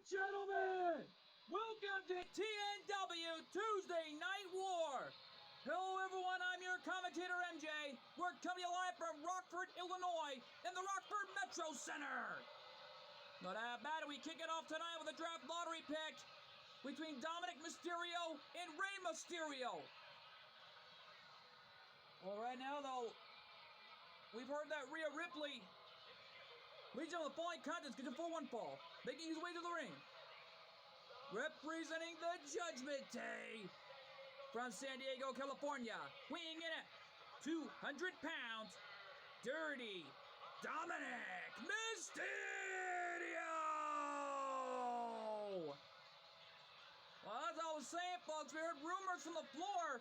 Gentlemen, welcome to TNW Tuesday Night War. Hello everyone, I'm your commentator MJ. We're coming to you live from Rockford, Illinois in the Rockford Metro Center. Not that bad, we kick it off tonight with a draft lottery pick between Dominik Mysterio and Rey Mysterio. Well, right now though, we've heard that Rhea Ripley leads on the following contest, gets a 4-1 fall, making his way to the ring. Representing the Judgment Day from San Diego, California, weighing in at 200 pounds, Dirty Dominik Mysterio! Well, as I was saying, folks, we heard rumors from the floor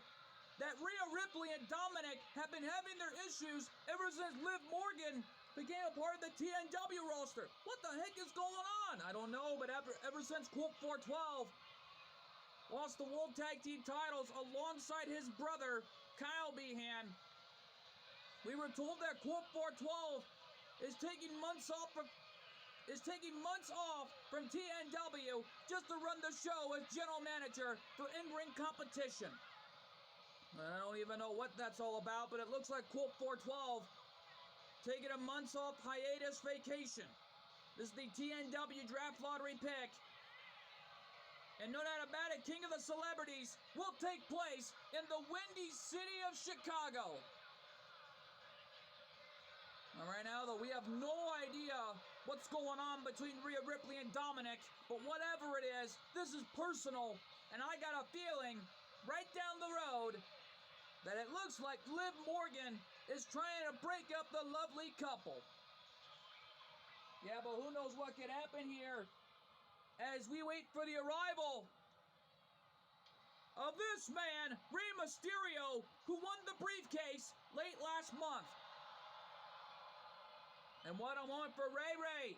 that Rhea Ripley and Dominik have been having their issues ever since Liv Morgan became a part of the TNW roster. What the heck is going on? I don't know, but ever since Colt 412 lost the World Tag Team titles alongside his brother, Kyle Behan, we were told that Colt 412 is taking months off from TNW just to run the show as general manager for in-ring competition. I don't even know what that's all about, but it looks like Colt 412 taking a months off hiatus vacation. This is the TNW draft lottery pick. And no doubt about it, King of the Celebrities will take place in the Windy City of Chicago. All right, now though, we have no idea what's going on between Rhea Ripley and Dominik, but whatever it is, this is personal, and I got a feeling right down the road that it looks like Liv Morgan is trying to break up the lovely couple. Yeah, but who knows what could happen here as we wait for the arrival of this man, Rey Mysterio, who won the briefcase late last month. And what I want for Ray,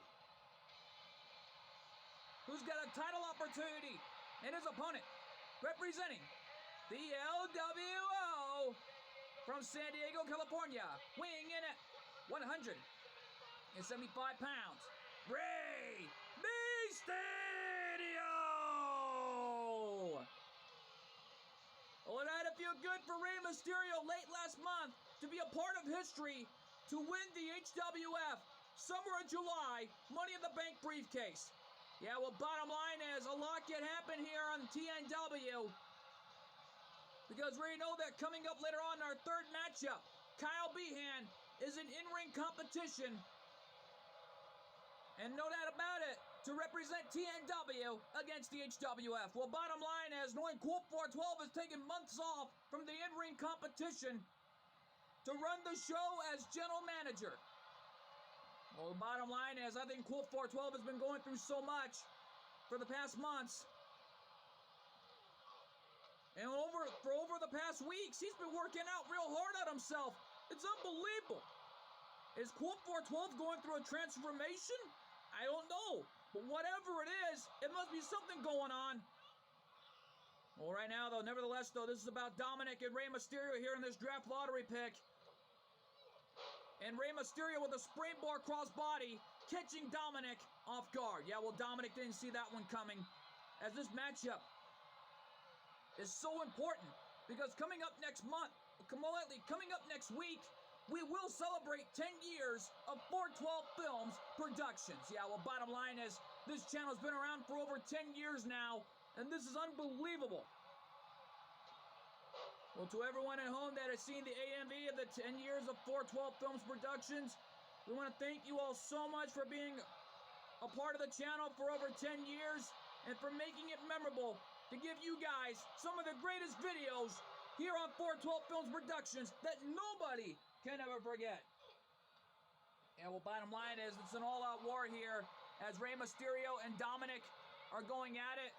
who's got a title opportunity, and his opponent, representing the LWO from San Diego, California, weighing in at 175 pounds, Rey Mysterio! Well, it had to feel good for Rey Mysterio late last month to be a part of history to win the HWF Summer of July Money in the Bank briefcase. Yeah, well, bottom line is a lot can happen here on TNW, because we already know that coming up later on in our third matchup, Kyle Behan is in in-ring competition, and no doubt about it, to represent TNW against the HWF. Well, bottom line is, knowing Colt 412 is taking months off from the in-ring competition to run the show as general manager. Well, the bottom line is, I think Colt 412 has been going through so much for the past months. And for over the past weeks, he's been working out real hard on himself. It's unbelievable. Is Colt 412 going through a transformation? I don't know. But whatever it is, it must be something going on. Well, right now, though, nevertheless, though, this is about Dominik and Rey Mysterio here in this draft lottery pick. And Rey Mysterio with a springboard crossbody, catching Dominik off guard. Yeah, well, Dominik didn't see that one coming, as this matchup is so important, because coming up next week, we will celebrate 10 years of 412 Films Productions. Yeah, well, bottom line is, this channel's been around for over 10 years now, and this is unbelievable. Well, to everyone at home that has seen the AMV of the 10 years of 412 Films Productions, we want to thank you all so much for being a part of the channel for over 10 years, and for making it memorable to give you guys some of the greatest videos here on 412 Films Productions that nobody can ever forget. And well, bottom line is, it's an all-out war here as Rey Mysterio and Dominik are going at it.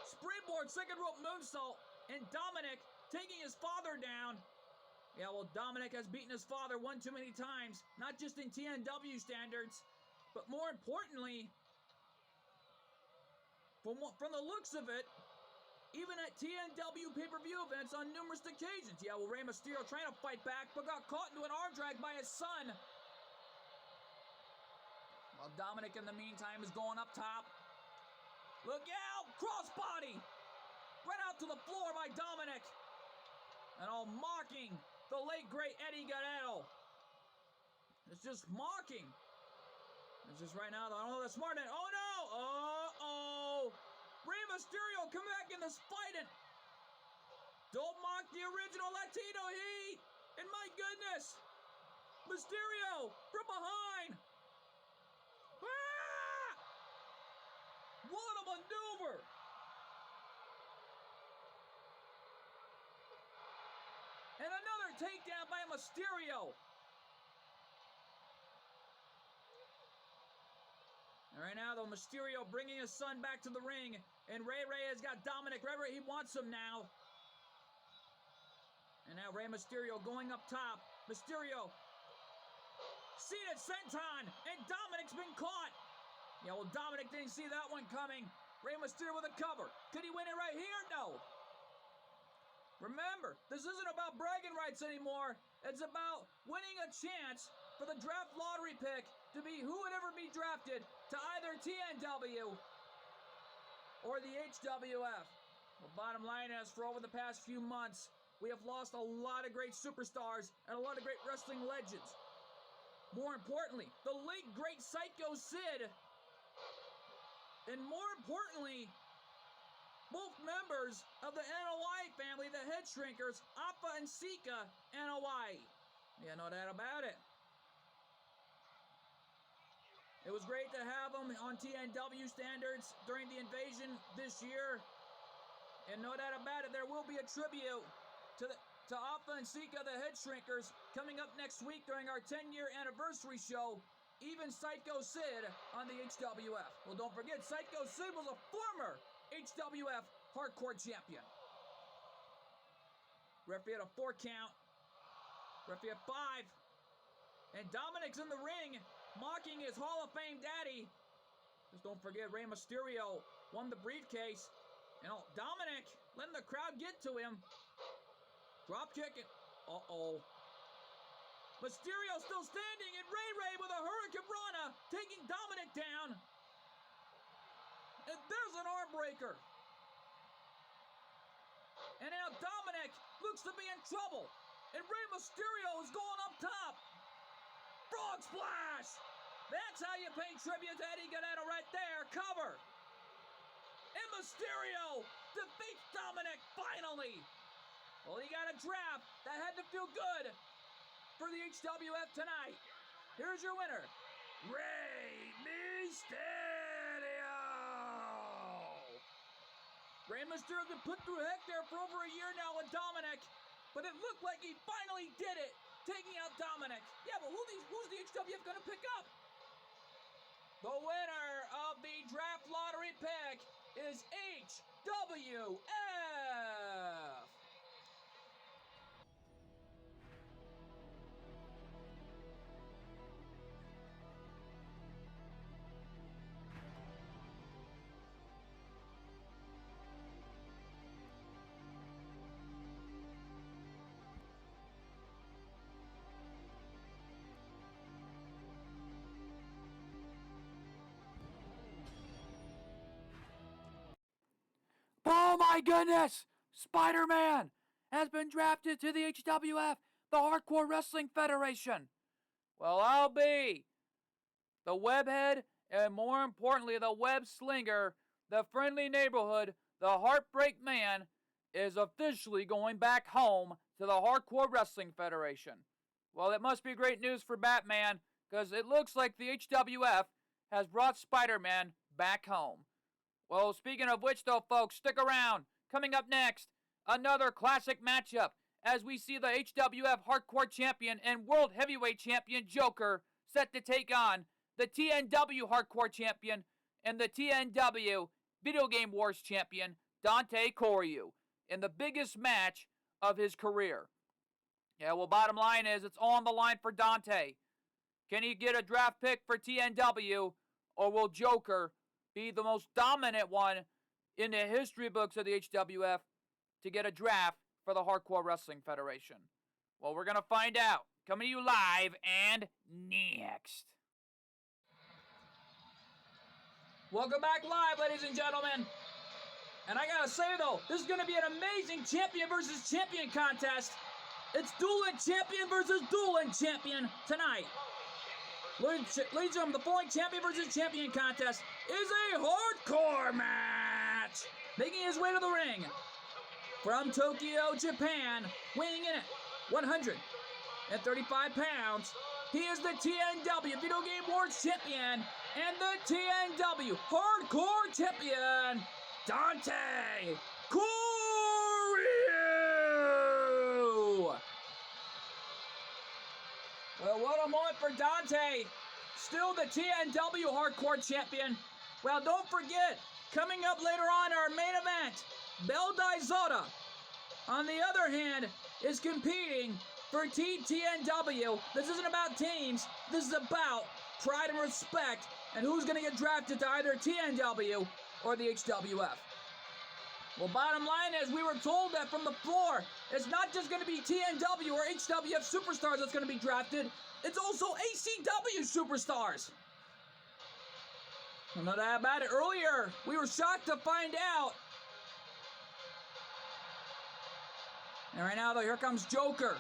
Springboard second rope moonsault, and Dominik taking his father down. Yeah, well, Dominik has beaten his father one too many times, not just in TNW standards, but more importantly, from the looks of it, even at TNW pay-per-view events on numerous occasions. Yeah, well, Rey Mysterio trying to fight back, but got caught into an arm drag by his son. While Dominic, in the meantime, is going up top. Look out! Crossbody! Right out to the floor by Dominic. And all mocking the late, great Eddie Guerrero. It's just mocking. It's just right now, I don't know, that's smart. Oh no! Uh-oh! Rey Mysterio, come back in this fighting. Don't mock the original Latino Heat. And my goodness, Mysterio from behind. Ah! What a maneuver. And another takedown by Mysterio. And right now, though, Mysterio bringing his son back to the ring. And Rey has got Dominic right where he wants him now. And now Rey Mysterio going up top. Mysterio seated senton. And Dominic's been caught. Yeah, well, Dominic didn't see that one coming. Rey Mysterio with a cover. Could he win it right here? No. Remember, this isn't about bragging rights anymore. It's about winning a chance for the draft lottery pick to be who would ever be drafted to either TNW or the HWF. Well, bottom line is, for over the past few months, we have lost a lot of great superstars and a lot of great wrestling legends. More importantly, the late great Psycho Sid, and more importantly, both members of the NOI family, the Head Shrinkers, Appa and Sika NOI. Yeah, no doubt about it. It was great to have them on TNW standards during the invasion this year. And no doubt about it, there will be a tribute to Appa and Sika, the Head Shrinkers, coming up next week during our 10-year anniversary show, Even Psycho Sid on the HWF. Well, don't forget, Psycho Sid was a former HWF Hardcore Champion. Referee at a 4 count. Referee at 5. And Dominic's in the ring, mocking his Hall of Fame daddy. Just don't forget, Rey Mysterio won the briefcase. And Dominic letting the crowd get to him. Drop kick it. Uh-oh. Mysterio still standing, and Rey with a Hurricane Rana taking Dominic down. And there's an arm breaker. And now Dominic looks to be in trouble. And Rey Mysterio is going up top. Frog splash. That's how you pay tribute to Eddie Guerrero right there. Cover. And Mysterio defeats Dominic finally. Well, he got a draft that had to feel good for the HWF tonight. Here's your winner, Rey Mysterio. Rey Mysterio's been put through heck there for over a year now with Dominic, but it looked like he finally did it, taking out Dominic. Yeah, but who's the HWF gonna pick up? The winner of the draft lottery pick is HWF. Oh my goodness! Spider-Man has been drafted to the HWF, the Hardcore Wrestling Federation. Well, I'll be the webhead, and more importantly, the web slinger, the friendly neighborhood, the Heartbreak Man, is officially going back home to the Hardcore Wrestling Federation. Well, it must be great news for Batman, because it looks like the HWF has brought Spider-Man back home. Well, speaking of which, though, folks, stick around. Coming up next, another classic matchup as we see the HWF Hardcore Champion and World Heavyweight Champion Joker set to take on the TNW Hardcore Champion and the TNW Video Game Wars Champion Dante Coryu in the biggest match of his career. Yeah, well, bottom line is it's all on the line for Dante. Can he get a draft pick for TNW, or will Joker be the most dominant one in the history books of the HWF to get a draft for the Hardcore Wrestling Federation? Well, we're going to find out. Coming to you live and next. Welcome back live, ladies and gentlemen. And I gotta say though, this is gonna be an amazing champion versus champion contest. It's dueling champion versus dueling champion tonight. Ladies and gentlemen, the following champion versus champion contest is a hardcore match. Making his way to the ring from Tokyo, Japan, weighing in at 135 pounds. He is the TNW Video Game Awards champion and the TNW Hardcore champion, Dante Coryu! Well, what a moment for Dante. Still the TNW Hardcore champion. Well, don't forget, coming up later on our main event, Bel Dizota, on the other hand, is competing for TNW. This isn't about teams. This is about pride and respect and who's going to get drafted to either TNW or the HWF. Well, bottom line is we were told that from the floor, it's not just going to be TNW or HWF superstars that's going to be drafted. It's also ACW superstars. No doubt about it. Earlier, we were shocked to find out. And right now, though, here comes Joker.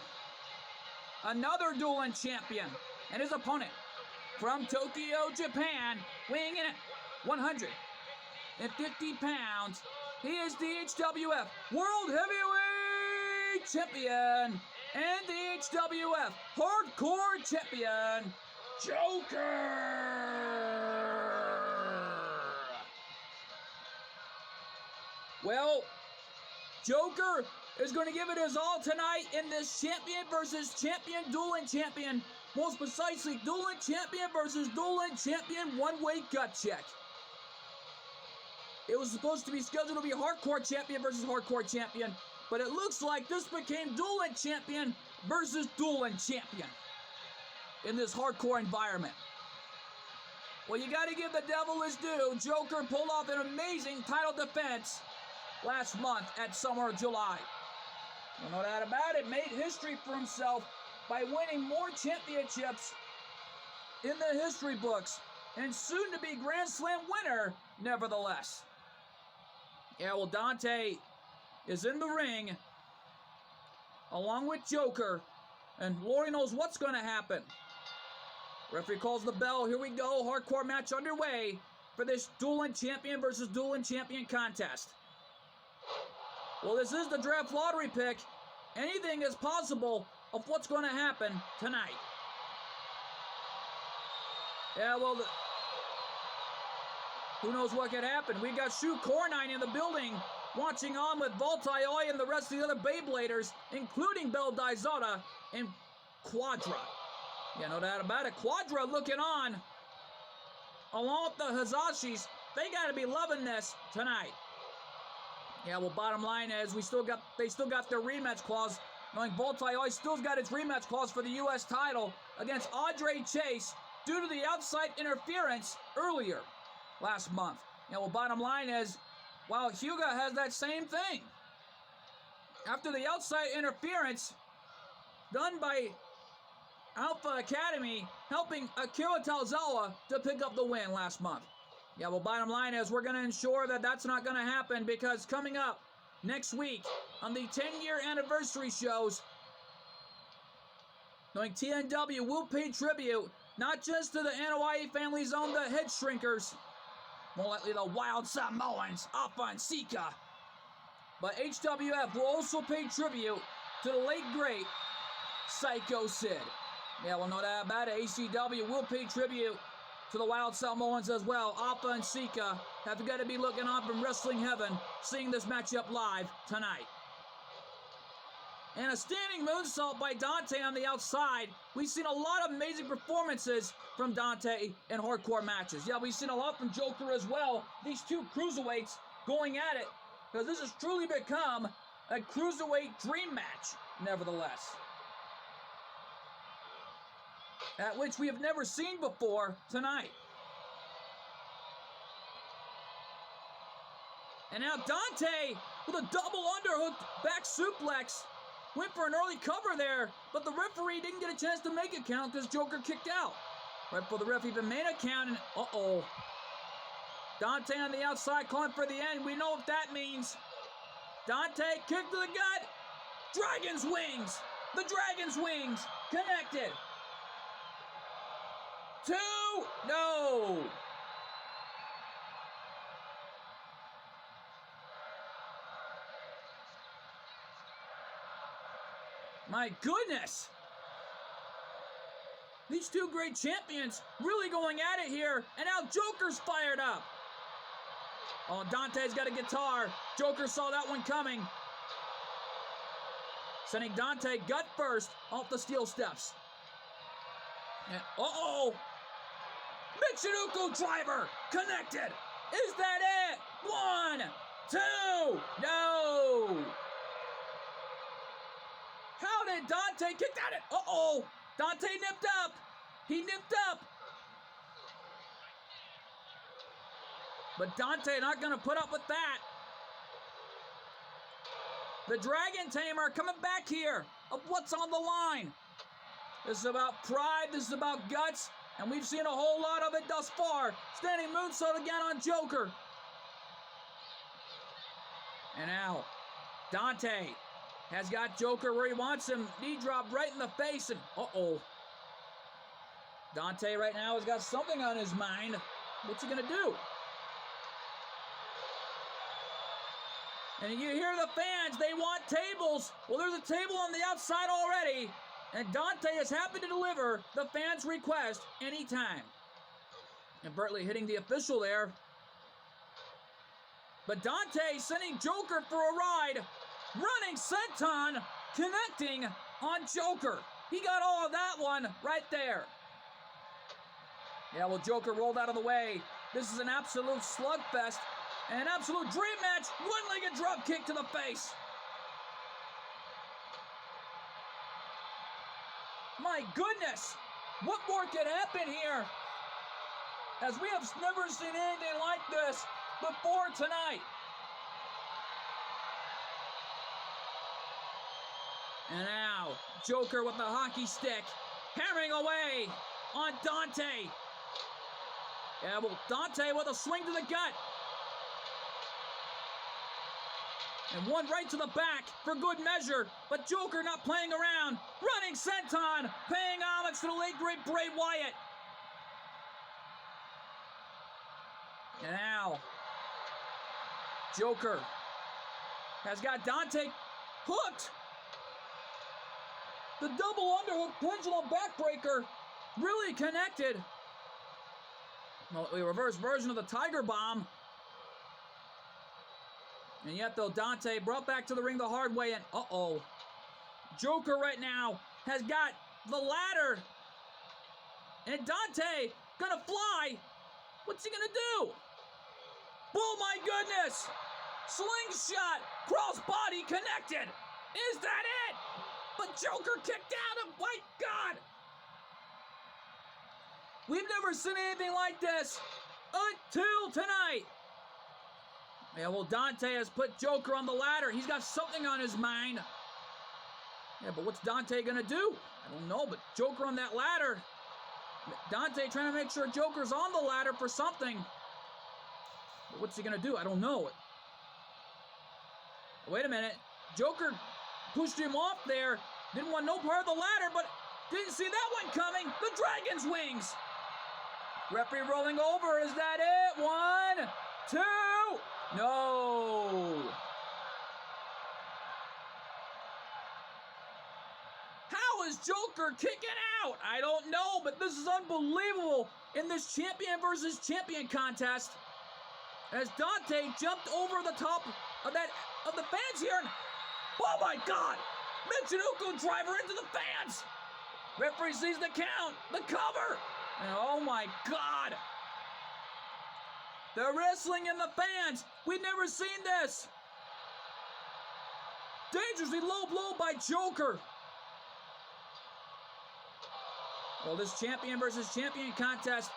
Another dueling champion. And his opponent from Tokyo, Japan, weighing in at 150 pounds. He is the HWF World Heavyweight Champion and the HWF Hardcore Champion, Joker! Well, Joker is going to give it his all tonight in this champion versus champion dueling champion. Most precisely, dueling champion versus dueling champion one-way gut check. It was supposed to be scheduled to be hardcore champion versus hardcore champion, but it looks like this became dueling champion versus dueling champion in this hardcore environment. Well, you got to give the devil his due. Joker pulled off an amazing title defense last month at Summer of July. No doubt about it, made history for himself by winning more championships in the history books, and soon to be Grand Slam winner, nevertheless. Yeah, well, Dante is in the ring along with Joker, and Lord knows what's going to happen. Referee calls the bell. Here we go. Hardcore match underway for this dueling champion versus dueling champion contest. Well, this is the draft lottery pick. Anything is possible of what's going to happen tonight. Yeah, well, who knows what could happen? We got Shu Cornine in the building, watching on with Voltaï and the rest of the other Beybladers, including Bel Dizota and Quadra. Yeah, no doubt about it. Quadra looking on, along with the Hazashis. They got to be loving this tonight. Yeah, well, bottom line is they still got their rematch clause, knowing Voltaï still's got its rematch clause for the U.S. title against Andre Chase due to the outside interference earlier last month. Yeah, well, bottom line is, while Hyuga has that same thing. After the outside interference done by Alpha Academy, helping Akira Tozawa to pick up the win last month. Yeah, well, bottom line is we're going to ensure that that's not going to happen, because coming up next week on the 10-year anniversary shows, knowing TNW will pay tribute not just to the Anoa'i family's own, the Head Shrinkers, more likely the Wild Samoans, Alpha and Sika, but HWF will also pay tribute to the late great Psycho Sid. Yeah, well, no doubt about it. ACW will pay tribute to the Wild Samoans as well. Alpha and Sika have got to be looking on from Wrestling Heaven, seeing this matchup live tonight. And a standing moonsault by Dante on the outside. We've seen a lot of amazing performances from Dante in hardcore matches. Yeah, we've seen a lot from Joker as well. These two cruiserweights going at it, because this has truly become a cruiserweight dream match, nevertheless. At which we have never seen before tonight. And now Dante with a double underhook back suplex. Went for an early cover there, but the referee didn't get a chance to make a count because Joker kicked out. Right before the ref even made a count, and Dante on the outside calling for the end. We know what that means. Dante, kick to the gut. Dragon's wings. The Dragon's wings. Connected. 2. No. My goodness. These two great champions really going at it here. And now Joker's fired up. Oh, Dante's got a guitar. Joker saw that one coming. Sending Dante gut first off the steel steps. And, uh-oh. Michinoku driver connected. Is that it? 1, 2, no. How did Dante kick at it? Uh-oh. Dante nipped up. He nipped up. But Dante not going to put up with that. The Dragon Tamer coming back here of what's on the line. This is about pride. This is about guts. And we've seen a whole lot of it thus far. Standing moonsault again on Joker. And now, Dante has got Joker where he wants him. Knee drop right in the face. And uh-oh. Dante right now has got something on his mind. What's he going to do? And you hear the fans, they want tables. Well, there's a table on the outside already. And Dante is happy to deliver the fans' request anytime. And Bertley hitting the official there. But Dante sending Joker for a ride. Running senton, connecting on Joker. He got all of that one right there. Yeah, well, Joker rolled out of the way. This is an absolute slugfest. An absolute dream match. One-legged drop kick to the face. My goodness. What more could happen here? As we have never seen anything like this before tonight. And now, Joker with the hockey stick. Hammering away on Dante. Yeah, well, Dante with a swing to the gut. And one right to the back for good measure. But Joker not playing around. Running senton. Paying homage to the late great Bray Wyatt. And now, Joker has got Dante hooked. The double underhook pendulum backbreaker really connected. Well, a reverse version of the Tiger Bomb. And yet, though, Dante brought back to the ring the hard way, and uh-oh. Joker right now has got the ladder. And Dante gonna fly. What's he gonna do? Oh, my goodness. Slingshot. Crossbody connected. Is that it? But Joker kicked out of, my God. We've never seen anything like this until tonight. Yeah, well, Dante has put Joker on the ladder. He's got something on his mind. Yeah, but what's Dante gonna do? I don't know, but Joker on that ladder. Dante trying to make sure Joker's on the ladder for something. But what's he gonna do? I don't know. Wait a minute. Joker pushed him off there. Didn't want no part of the ladder, but didn't see that one coming. The Dragon's wings. Referee rolling over. Is that it? 1, 2. No. How is Joker kicking out? I don't know, but this is unbelievable in this champion versus champion contest. As Dante jumped over the top of the fans here. And, oh my God! Michinoku driver into the fans. Referee sees the count, the cover. And oh my God! The wrestling in the fans. We've never seen this. Dangerously low blow by Joker. Well, this champion versus champion contest,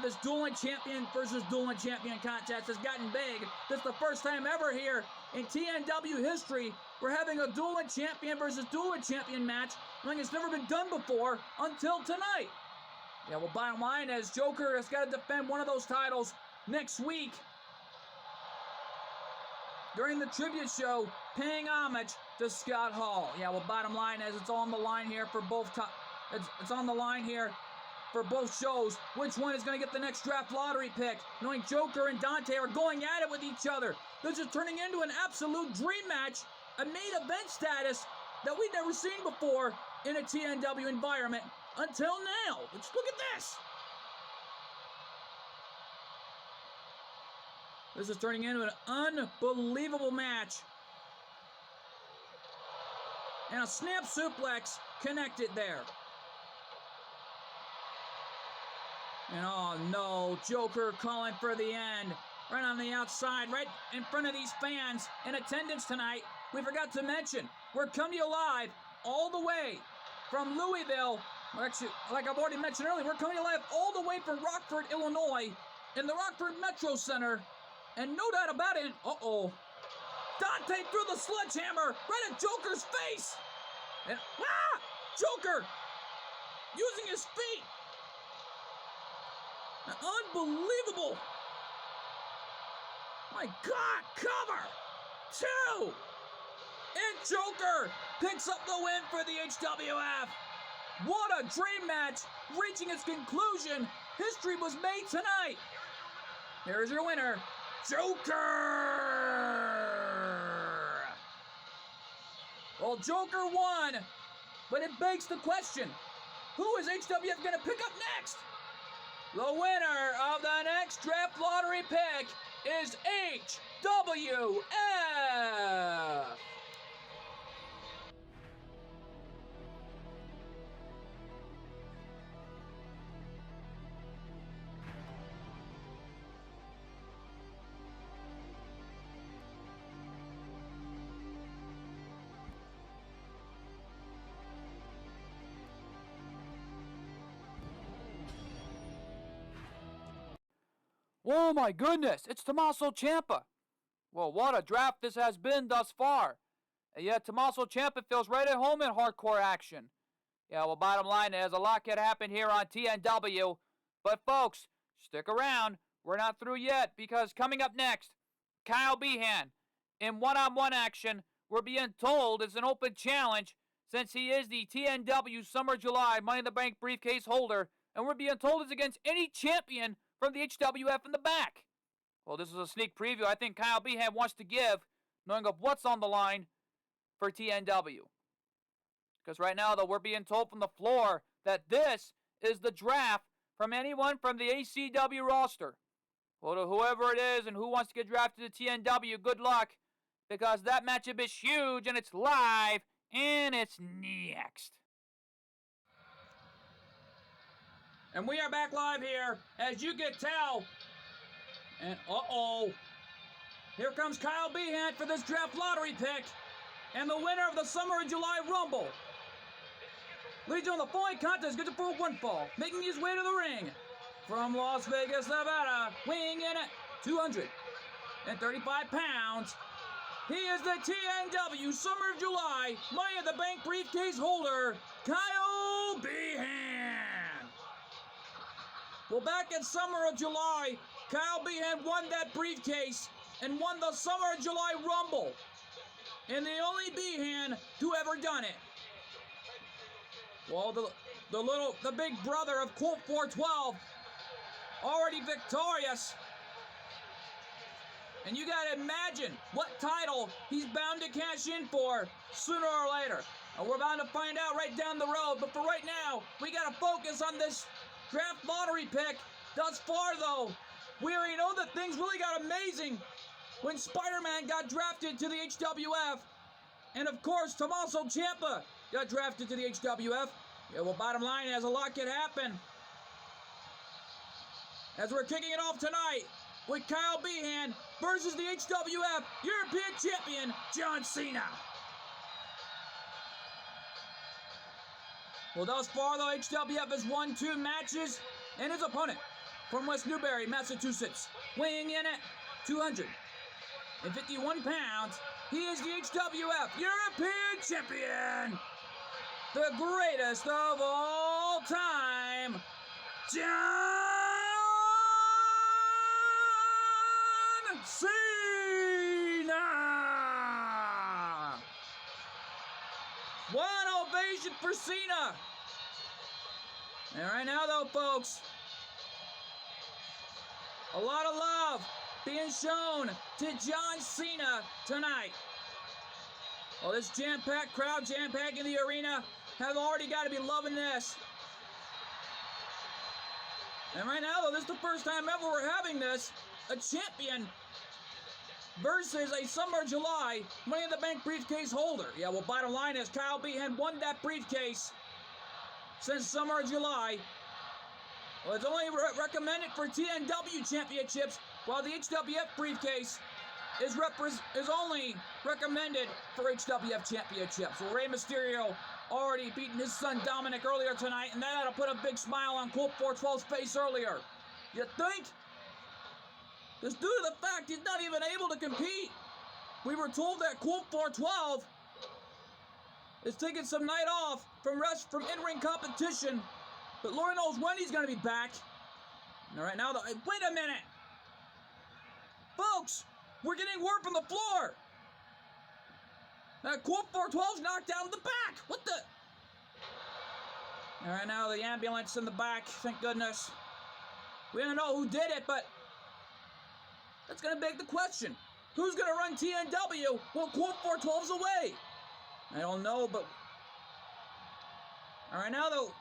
this dueling champion versus dueling champion contest has gotten big. This is the first time ever here in TNW history we're having a dueling champion versus dueling champion match. I think it's never been done before until tonight. Yeah, well, bottom line is Joker has got to defend one of those titles next week during the tribute show, paying homage to Scott Hall. Yeah, well, bottom line is it's on the line here for both. It's on the line here for both shows. Which one is going to get the next draft lottery pick? Knowing Joker and Dante are going at it with each other. This is turning into an absolute dream match, a main event status that we've never seen before in a TNW environment until now. Let's look at this. This is turning into an unbelievable match. And a snap suplex connected there. And oh no, Joker calling for the end. Right on the outside, right in front of these fans in attendance tonight. We forgot to mention, we're coming to you live all the way from Louisville. Actually, like I've already mentioned earlier, we're coming to you live all the way from Rockford, Illinois, in the Rockford Metro Center. And no doubt about it, Dante threw the sledgehammer right at Joker's face. And, Joker using his feet. Unbelievable. My God, cover. 2. And Joker picks up the win for the HWF. What a dream match, reaching its conclusion. History was made tonight. Here's your winner, Joker! Well, Joker won, but it begs the question, who is HWF going to pick up next? The winner of the next draft lottery pick is HWF! Oh my goodness, it's Tommaso Ciampa. Well, what a draft this has been thus far. And yet Tommaso Ciampa feels right at home in hardcore action. Yeah, well, bottom line is a lot can happen here on TNW. But folks, stick around. We're not through yet, because coming up next, Kyle Behan. In one-on-one action, we're being told it's an open challenge since he is the TNW Summer July Money in the Bank briefcase holder. And we're being told it's against any champion from the HWF in the back. Well, this is a sneak preview I think Kyle Behan wants to give, knowing of what's on the line for TNW. Because right now, though, we're being told from the floor that this is the draft from anyone from the ACW roster. Well, to whoever it is and who wants to get drafted to TNW, good luck, because that matchup is huge and it's live and it's next. And we are back live here, as you can tell. And here comes Kyle Behan for this draft lottery pick. And the winner of the Summer and July Rumble. Leads on the following contest, gets it for one fall, making his way to the ring. From Las Vegas, Nevada, weighing in at 235 pounds. He is the TNW Summer of July Money in the Bank briefcase holder, Kyle Behan. Well, back in Summer of July, Kyle Behan won that briefcase and won the Summer of July Rumble. And the only Behan to ever done it. Well, the big brother of Colt 412, already victorious. And you gotta imagine what title he's bound to cash in for sooner or later. And we're bound to find out right down the road. But for right now, we gotta focus on this draft lottery pick. Thus far, though, we already know that things really got amazing when Spider-Man got drafted to the HWF. And of course, Tommaso Ciampa got drafted to the HWF. Yeah, well, bottom line is a lot can happen. As we're kicking it off tonight with Kyle Behan versus the HWF European Champion, John Cena. Well, thus far, though, HWF has won 2 matches, and his opponent from West Newbury, Massachusetts, weighing in at 251 pounds, he is the HWF European Champion, the greatest of all time, John Cena! One ovation for Cena! And right now, though, folks, a lot of love being shown to John Cena tonight. Well, this jam-packed crowd, jam-packed in the arena, have already got to be loving this. And right now, though, this is the first time ever we're having this. A champion versus a Summer July Money in the Bank briefcase holder. Yeah, well, bottom line is Kyle Behan won that briefcase since Summer July. Well, it's only recommended for TNW championships, while the HWF briefcase is only recommended for HWF championships. Well, Rey Mysterio already beaten his son Dominic earlier tonight, and that had to put a big smile on Colt 412's face earlier. You think? Because due to the fact he's not even able to compete, we were told that Colt 412 is taking some night off from in-ring competition, but Lord knows when he's going to be back. And right now, wait a minute. Folks, we're getting word from the floor. Colt 412's knocked down in the back. What the? And right now, the ambulance in the back, thank goodness. We don't know who did it, but that's going to beg the question. Who's going to run TNW while Colt 412's away? I don't know, but all right now, though,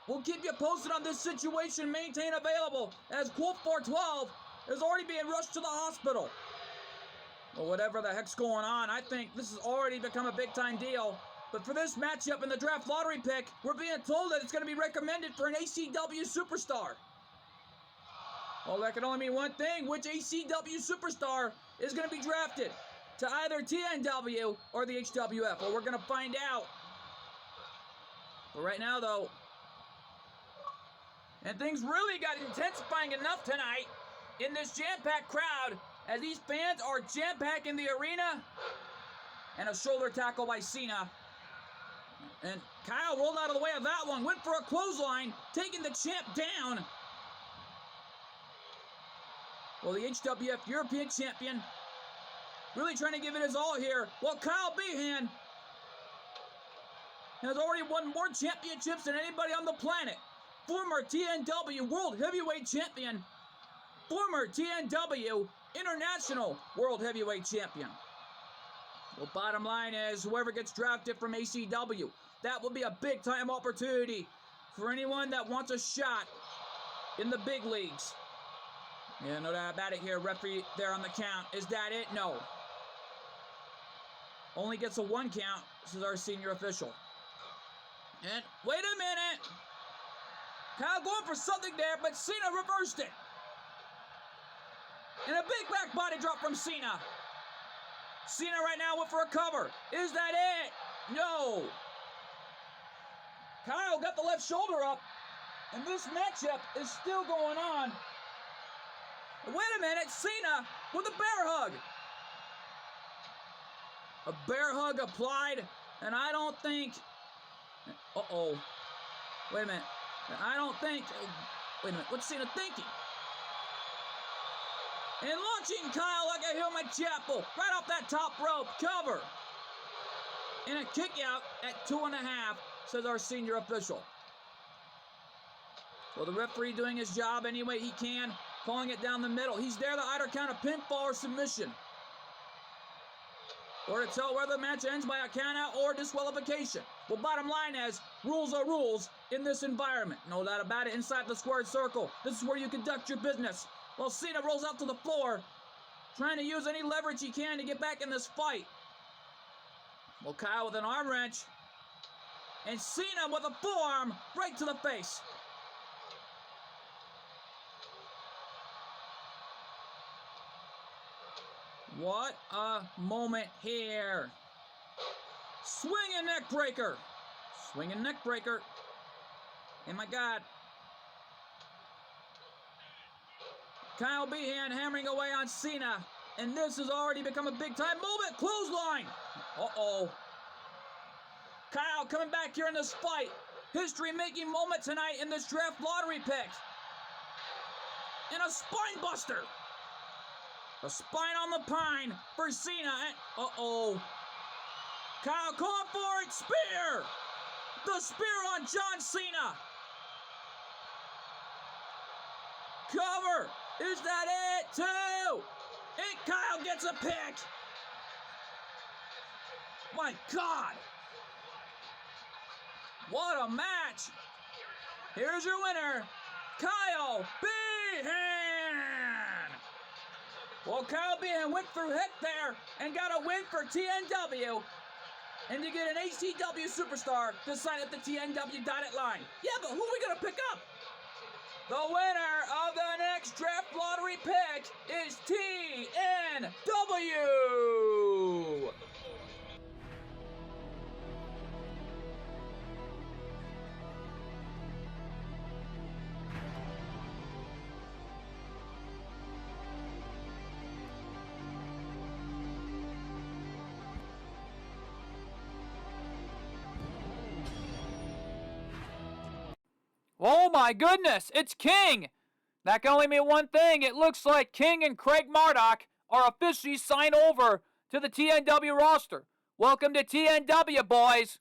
we'll keep you posted on this situation. Maintain available, as Colt 412 is already being rushed to the hospital. Well, whatever the heck's going on, I think this has already become a big-time deal. But for this matchup in the draft lottery pick, we're being told that it's going to be recommended for an ACW superstar. Well, that can only mean one thing. Which ACW superstar is going to be drafted to either TNW or the HWF? Well, we're going to find out. But right now, though, and things really got intensifying enough tonight in this jam-packed crowd, as these fans are jam-packed in the arena, and a shoulder tackle by Cena. And Kyle rolled out of the way of that one, went for a clothesline, taking the champ down. Well, the HWF European Champion really trying to give it his all here. Well, Kyle Behan has already won more championships than anybody on the planet. Former TNW World Heavyweight Champion. Former TNW International World Heavyweight Champion. Well, bottom line is, whoever gets drafted from ACW, that will be a big-time opportunity for anyone that wants a shot in the big leagues. Yeah, no doubt about it here. Referee there on the count. Is that it? No. Only gets a 1 count. This is our senior official. And wait a minute. Kyle going for something there, but Cena reversed it. And a big back body drop from Cena. Cena right now went for a cover. Is that it? No. Kyle got the left shoulder up, and this matchup is still going on. Wait a minute, Cena with a bear hug. A bear hug applied, and I don't think... Uh-oh. Wait a minute. I don't think... Wait a minute, what's Cena thinking? And launching Kyle like a Hillman Chapel, right off that top rope, cover. And a kick out at 2.5, says our senior official. Well, the referee doing his job any way he can, calling it down the middle. He's there to either count a pinfall or submission, or to tell whether the match ends by a countout or disqualification. Well, bottom line is, rules are rules in this environment. No doubt about it. Inside the squared circle, this is where you conduct your business. Well, Cena rolls out to the floor, trying to use any leverage he can to get back in this fight. Well, Kyle with an arm wrench, and Cena with a forearm right to the face. What a moment here. Swinging neck breaker. Swinging neck breaker. And my God. Kyle Behan hammering away on Cena. And this has already become a big-time moment. Clothesline. Uh-oh. Kyle coming back here in this fight. History-making moment tonight in this draft lottery pick. And a spine buster. The spine on the pine for Cena. Uh-oh. Kyle going for it. Spear. The spear on John Cena. Cover. Is that it? 2. And Kyle gets a pick. My God. What a match. Here's your winner, Kyle Behan. Well, Kyle Behan went through heck there and got a win for TNW. And you get an HTW superstar to sign at the TNW dotted line. Yeah, but who are we going to pick up? The winner of the next draft lottery pick is TNW. Oh my goodness, it's King! That can only mean one thing. It looks like King and Craig Marduk are officially signed over to the TNW roster. Welcome to TNW, boys!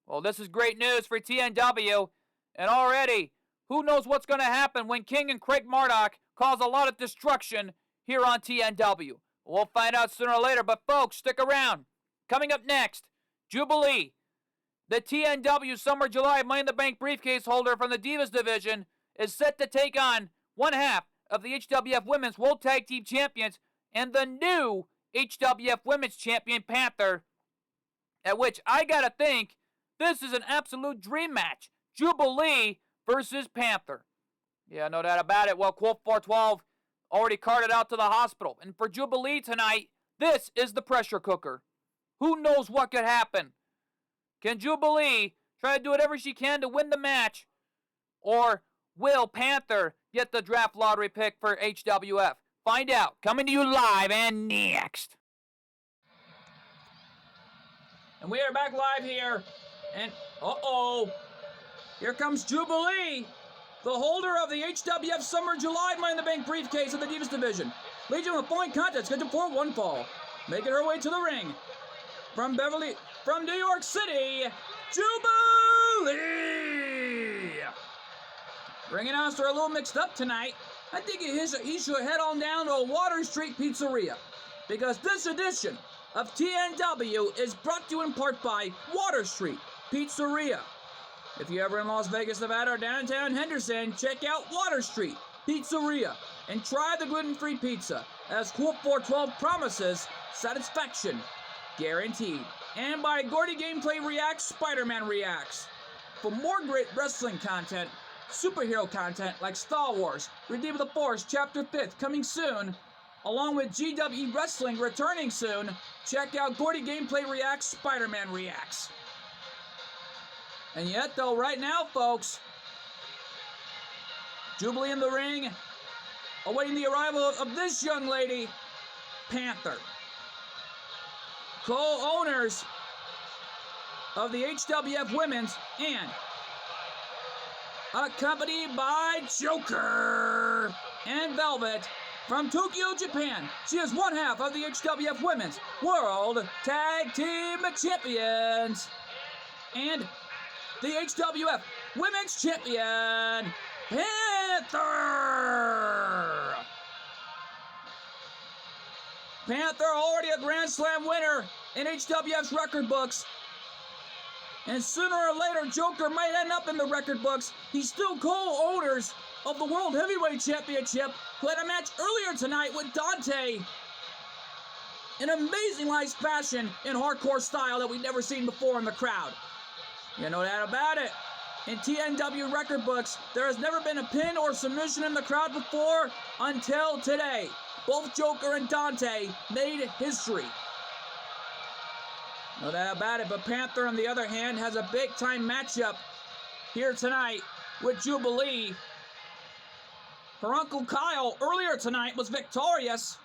Well, this is great news for TNW. And already, who knows what's going to happen when King and Craig Marduk cause a lot of destruction here on TNW. We'll find out sooner or later, but folks, stick around. Coming up next, Jubilee. The TNW Summer July Money in the Bank briefcase holder from the Divas division is set to take on one half of the HWF Women's World Tag Team Champions and the new HWF Women's Champion Panther, at which I gotta think this is an absolute dream match. Jubilee versus Panther. Yeah, no doubt about it. Well, Quote 412 already carted out to the hospital. And for Jubilee tonight, this is the pressure cooker. Who knows what could happen? Can Jubilee try to do whatever she can to win the match? Or will Panther get the draft lottery pick for HWF? Find out. Coming to you live and next. And we are back live here. And, here comes Jubilee, the holder of the HWF Summer July Money in the Bank briefcase of the Divas division. Legion with following contest scheduled for one fall. Making her way to the ring. From New York City, Jubilee! Ring announcer a little mixed up tonight. I think he should head on down to Water Street Pizzeria, because this edition of TNW is brought to you in part by Water Street Pizzeria. If you're ever in Las Vegas, Nevada, or downtown Henderson, check out Water Street Pizzeria and try the gluten-free pizza, as Quote 412 promises satisfaction guaranteed. And by Gordy Gameplay Reacts, Spider-Man Reacts. For more great wrestling content, superhero content like Star Wars, Redeem of the Force Chapter 5th coming soon, along with GWE Wrestling returning soon, check out Gordy Gameplay Reacts, Spider-Man Reacts. And yet, though, right now, folks, Jubilee in the ring, awaiting the arrival of this young lady, Panther. Co-owners of the HWF Women's and accompanied by Joker and Velvet from Tokyo, Japan. She is one half of the HWF Women's World Tag Team Champions and the HWF Women's Champion, Panther! Panther already a Grand Slam winner in HWF's record books. And sooner or later, Joker might end up in the record books. He's still co-owners of the World Heavyweight Championship, who had a match earlier tonight with Dante in amazing live fashion in hardcore style that we've never seen before in the crowd. You know that about it. In TNW record books, there has never been a pin or submission in the crowd before until today. Both Joker and Dante made history. No doubt about it, but Panther, on the other hand, has a big-time matchup here tonight with Jubilee. Her Uncle Kyle, earlier tonight, was victorious.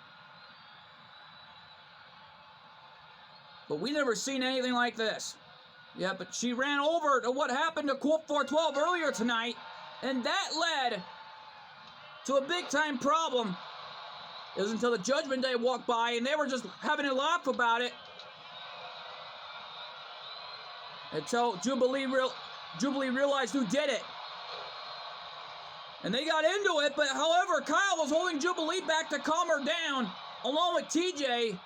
But we never seen anything like this. Yeah, but she ran over to what happened to Quote 412 earlier tonight, and that led to a big-time problem It was until the Judgment Day walked by and they were just having a laugh about it. Until Jubilee realized who did it. And they got into it, but however, Kyle was holding Jubilee back to calm her down, along with TJ.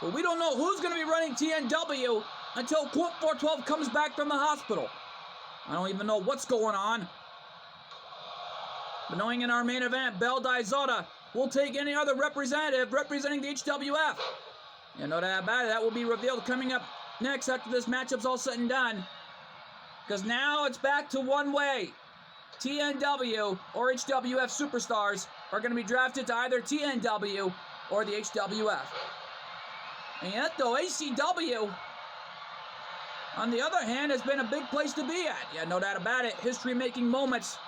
But we don't know who's going to be running TNW until Corp 412 comes back from the hospital. I don't even know what's going on. But knowing in our main event, Belle Dizota will take any other representative representing the HWF. You know that about it. That will be revealed coming up next after this matchup's all said and done. Because now it's back to one way. TNW or HWF superstars are going to be drafted to either TNW or the HWF. And yet, though, ACW, on the other hand, has been a big place to be at. Yeah, no doubt about it. History-making moments.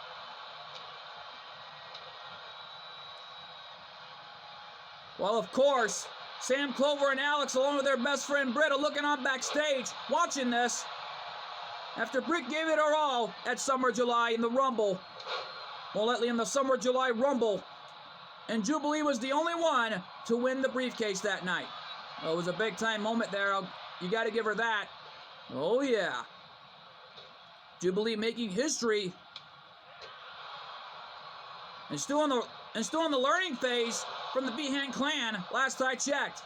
Well, of course, Sam Clover and Alex, along with their best friend Britt, are looking on backstage, watching this. After Britt gave it her all at Summer July in the Rumble. Well, lately in the Summer July Rumble. And Jubilee was the only one to win the briefcase that night. Well, it was a big-time moment there. You got to give her that. Oh, yeah. Jubilee making history. And still in the learning phase from the Behan clan, last I checked.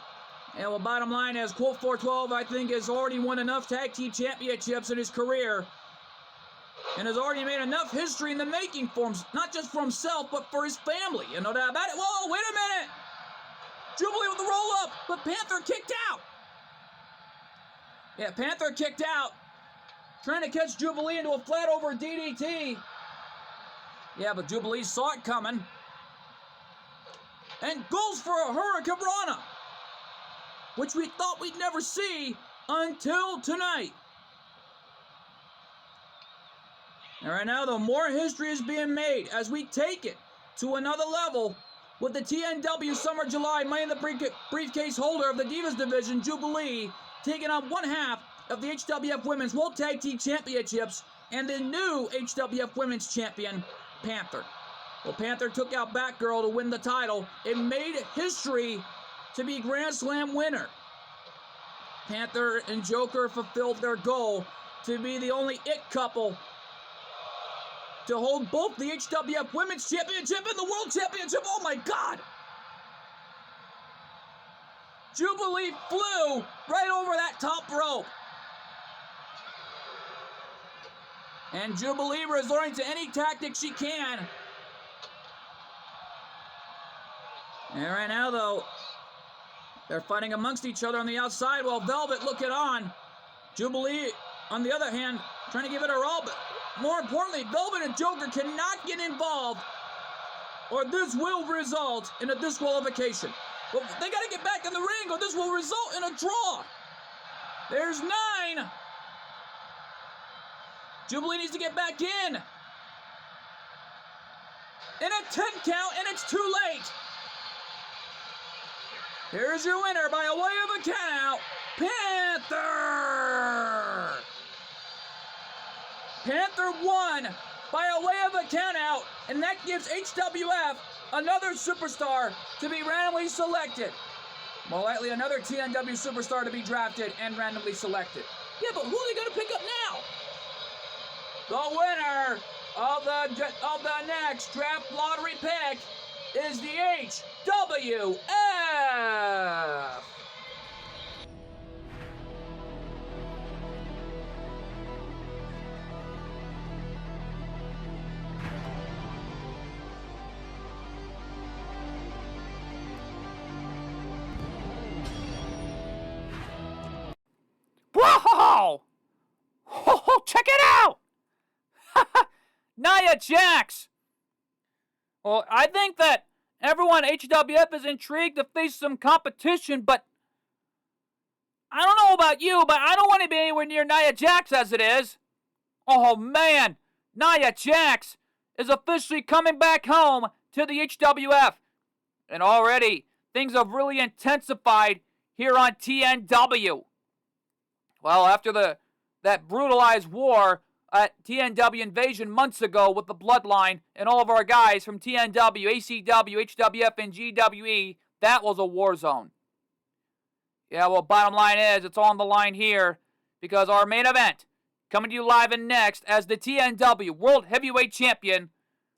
And well, bottom line is, Colt 412, I think, has already won enough tag team championships in his career. And has already made enough history in the making for him, not just for himself, but for his family. You know that about it? Whoa, wait a minute! Jubilee with the roll-up, but Panther kicked out. Yeah, Panther kicked out. Trying to catch Jubilee into a flat-over DDT. Yeah, but Jubilee saw it coming. And goes for a Hurricanrana, which we thought we'd never see until tonight. And right now, though, more history is being made as we take it to another level with the TNW Summer July Money in the Briefcase holder of the Divas Division, Jubilee, taking on one half of the HWF Women's World Tag Team Championships and the new HWF Women's Champion, Panther. Well, Panther took out Batgirl to win the title. It made history to be Grand Slam winner. Panther and Joker fulfilled their goal to be the only it couple to hold both the HWF Women's Championship and the World Championship. Oh my God! Jubilee flew right over that top rope. And Jubilee resorting to any tactic she can. And right now, though, they're fighting amongst each other on the outside while Velvet looking on. Jubilee, on the other hand, trying to give it her all, but more importantly, Velvet and Joker cannot get involved or this will result in a disqualification. But they got to get back in the ring or this will result in a draw. There's 9. Jubilee needs to get back in. And a 10 count, and it's too late. Here's your winner by a way of a countout, Panther! Panther won by a way of a countout, and that gives HWF another superstar to be randomly selected. More likely another TNW superstar to be drafted and randomly selected. Yeah, but who are they going to pick up now? The winner of the next draft lottery pick is the HWF. Whoa! Oh, check it out! Nia Jax! Well, I think that everyone at HWF is intrigued to face some competition, but I don't know about you, but I don't want to be anywhere near Nia Jax as it is. Oh, man. Nia Jax is officially coming back home to the HWF. And already, things have really intensified here on TNW. Well, after that brutalized war at TNW Invasion months ago with the Bloodline and all of our guys from TNW, ACW, HWF, and GWE. That was a war zone. Yeah, well, bottom line is, it's on the line here because our main event, coming to you live and next as the TNW World Heavyweight Champion,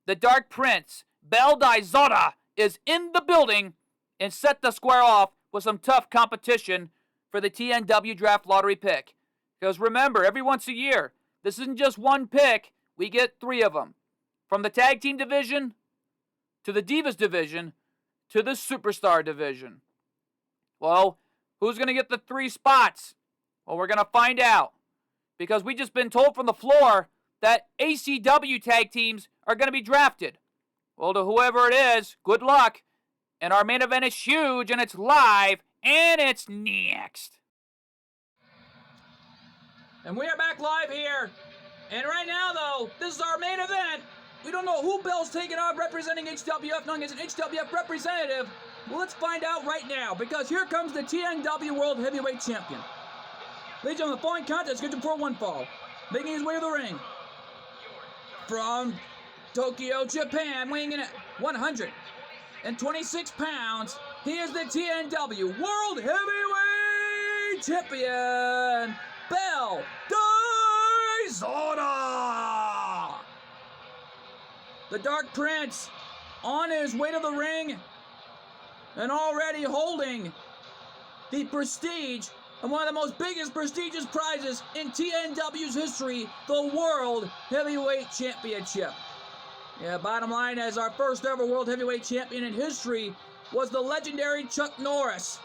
the Dark Prince, Bel Daizoda, is in the building and set to square off with some tough competition for the TNW Draft Lottery pick. Because remember, every once a year, this isn't just one pick, we get 3 of them. From the Tag Team Division, to the Divas Division, to the Superstar Division. Well, who's going to get the 3 spots? Well, we're going to find out. Because we just been told from the floor that ACW tag teams are going to be drafted. Well, to whoever it is, good luck. And our main event is huge, and it's live, and it's next. And we are back live here. And right now, though, this is our main event. We don't know who Bel's taking on representing HWF, knowing as an HWF representative. Well, let's find out right now, because here comes the TNW World Heavyweight Champion. Ladies and gentlemen, the following contest is scheduled for one fall. Making his way to the ring from Tokyo, Japan, weighing in at 126 pounds, he is the TNW World Heavyweight Champion, Bel Daizoda. The Dark Prince on his way to the ring and already holding the prestige and one of the most biggest prestigious prizes in TNW's history, the World Heavyweight Championship. Yeah, bottom line is our first ever World Heavyweight Champion in history was the legendary Chuck Norris.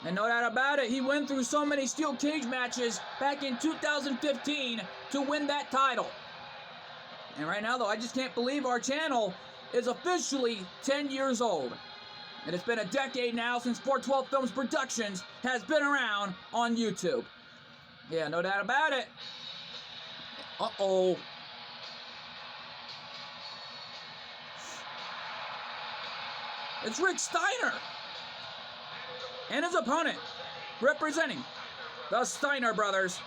And no doubt about it, he went through so many steel cage matches back in 2015 to win that title. And right now, though, I just can't believe our channel is officially 10 years old. And it's been a decade now since 412 Films Productions has been around on YouTube. Yeah, no doubt about it. Uh-oh. It's Rick Steiner and his opponent, representing the Steiner brothers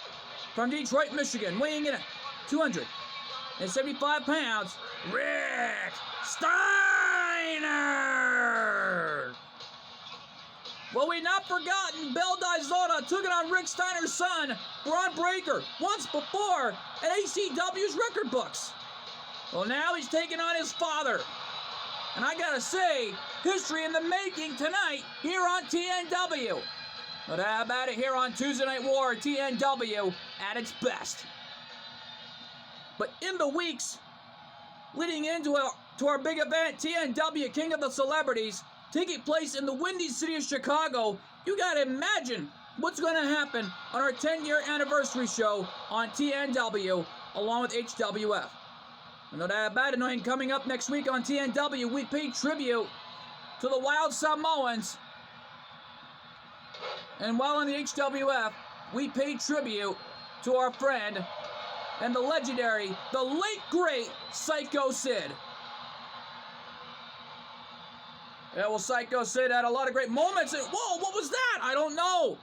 from Detroit, Michigan, weighing in at 275 pounds, Rick Steiner! Well, we've not forgotten Bel Daizoda took it on Rick Steiner's son, Bron Breakker, once before at ACW's record books. Well, now he's taking on his father. And I gotta say, history in the making tonight here on TNW. But how about it here on Tuesday Night War, TNW at its best. But in the weeks leading into our big event, TNW King of the Celebrities, taking place in the Windy City of Chicago, you gotta imagine what's gonna happen on our 10-year anniversary show on TNW along with HWF. And no doubt about it, knowing coming up next week on TNW, we pay tribute to the Wild Samoans. And while on the HWF, we pay tribute to our friend and the legendary, the late great Psycho Sid. Yeah, well, Psycho Sid had a lot of great moments. Whoa, what was that? I don't know.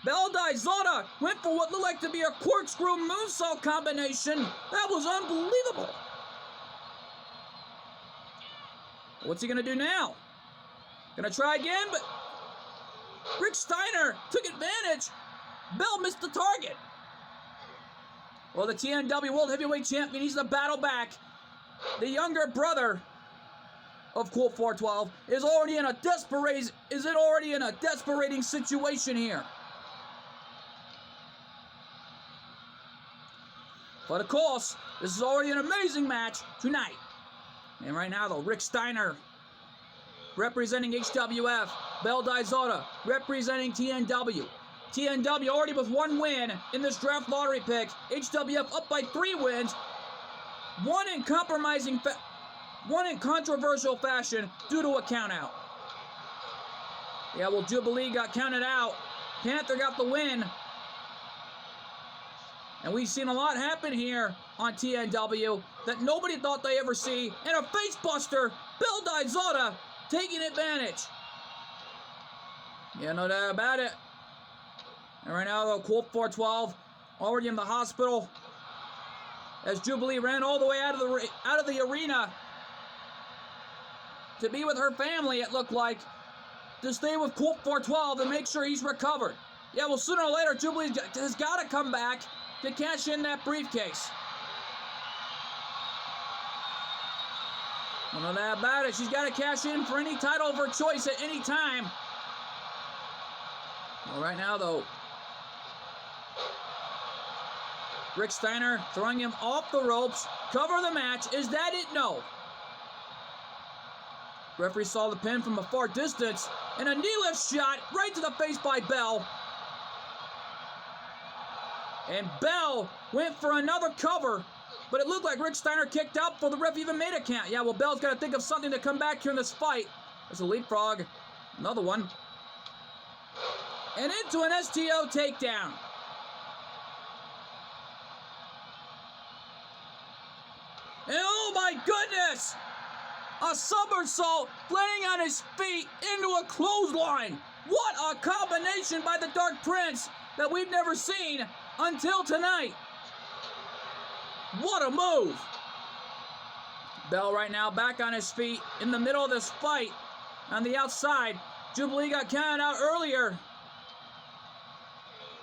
Bel Daizoda went for what looked like to be a corkscrew moonsault combination. That was unbelievable. What's he gonna do now? Gonna try again, but Rick Steiner took advantage. Bel missed the target. Well, the TNW World Heavyweight Champion, he's the battle back. The younger brother of Colt 412 is already in a desperating situation here. But of course, this is already an amazing match tonight. And right now, though, Rick Steiner representing HWF, Bel Daizoda representing TNW. TNW already with 1 win in this draft lottery pick. HWF up by 3 wins. One in controversial fashion due to a countout. Yeah, well, Jubilee got counted out. Panther got the win. And we've seen a lot happen here on TNW that nobody thought they ever see. And a face buster, Bel Daizoda taking advantage. Yeah, no doubt about it. And right now, though, Colt 412 already in the hospital. as Jubilee ran all the way out of the arena to be with her family, it looked like, to stay with Colt 412 and make sure he's recovered. Yeah, well, sooner or later, Jubilee has got to come back to cash in that briefcase. No doubt about it. She's got to cash in for any title of her choice at any time. Well, right now, though, Rick Steiner throwing him off the ropes. Cover the match. Is that it? No. Referee saw the pin from a far distance, and a knee lift shot right to the face by Bell. And Bell went for another cover, but it looked like Rick Steiner kicked out before the ref even made a count. Yeah, well, Bell's got to think of something to come back here in this fight. There's a leapfrog. Another one. And into an STO takedown. And oh my goodness! A somersault laying on his feet into a clothesline. What a combination by the Dark Prince that we've never seen until tonight. What a move. Bell right now back on his feet in the middle of this fight. On the outside, Jubilee got counted out earlier.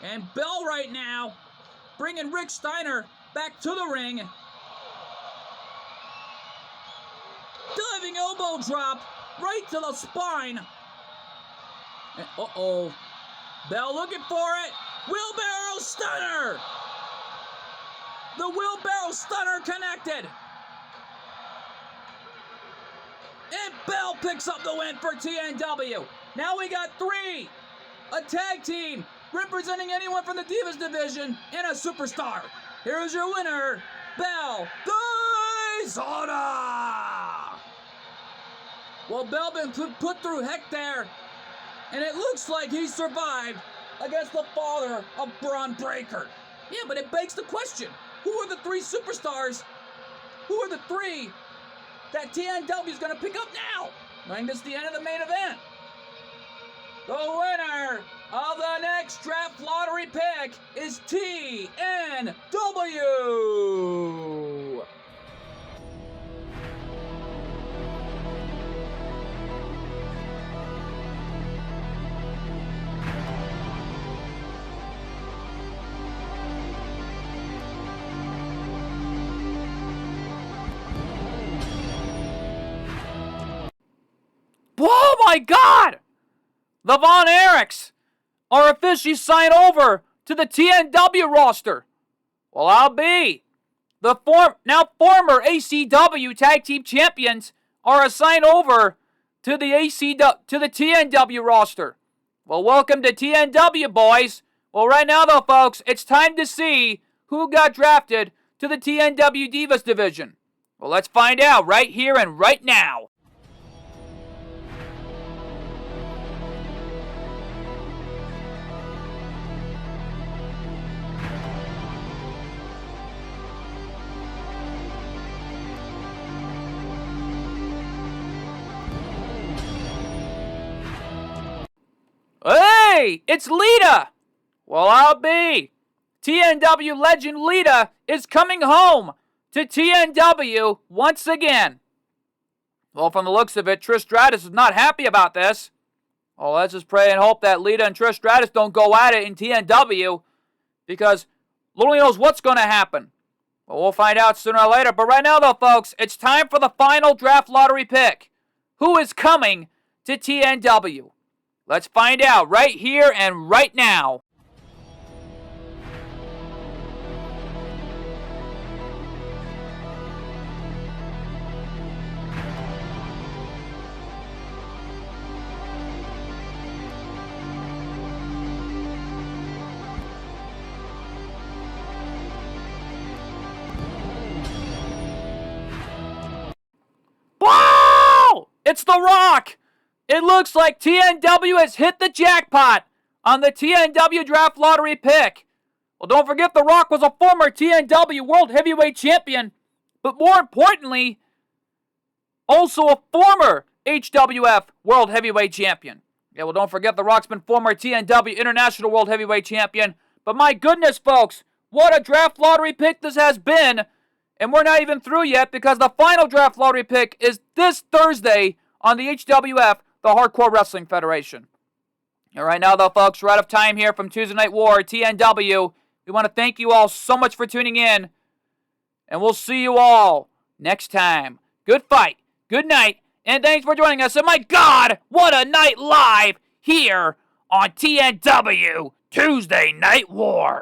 And Bell right now bringing Rick Steiner back to the ring. Diving elbow drop right to the spine. And, uh-oh. Bell looking for it. Wheelbarrow stunner. The wheelbarrow stunner connected. And Bell picks up the win for TNW. Now we got 3. A tag team representing anyone from the Divas division and a superstar. Here's your winner, Bell Dayzona. Well, Bell been put through heck there, and it looks like he survived against the father of Braun Breaker. Yeah, but it begs the question, who are the 3 superstars? Who are the 3 that TNW is going to pick up now? I think this is the end of the main event. The winner of the next draft lottery pick is TNW. Oh my God! The Von Erichs are officially signed over to the TNW roster. Well, I'll be. The now former ACW Tag Team Champions are assigned over to the TNW roster. Well, welcome to TNW, boys. Well, right now, though, folks, it's time to see who got drafted to the TNW Divas division. Well, let's find out right here and right now. Hey, it's Lita! Well, I'll be. TNW legend Lita is coming home to TNW once again. Well, from the looks of it, Trish Stratus is not happy about this. Well, let's just pray and hope that Lita and Trish Stratus don't go at it in TNW, because Lord only knows what's going to happen. Well, we'll find out sooner or later. But right now, though, folks, it's time for the final draft lottery pick. Who is coming to TNW? Let's find out right here and right now. Wow! It's The Rock! It looks like TNW has hit the jackpot on the TNW Draft Lottery pick. Well, don't forget The Rock was a former TNW World Heavyweight Champion, but more importantly, also a former HWF World Heavyweight Champion. Yeah, well, don't forget The Rock's been former TNW International World Heavyweight Champion. But my goodness, folks, what a draft lottery pick this has been And we're not even through yet because the final draft lottery pick is this Thursday on the HWF, the Hardcore Wrestling Federation. And right now, though, folks, we're out of time here from Tuesday Night War, TNW. We want to thank you all so much for tuning in. And we'll see you all next time. Good fight, good night, and thanks for joining us. And my God, what a night live here on TNW Tuesday Night War.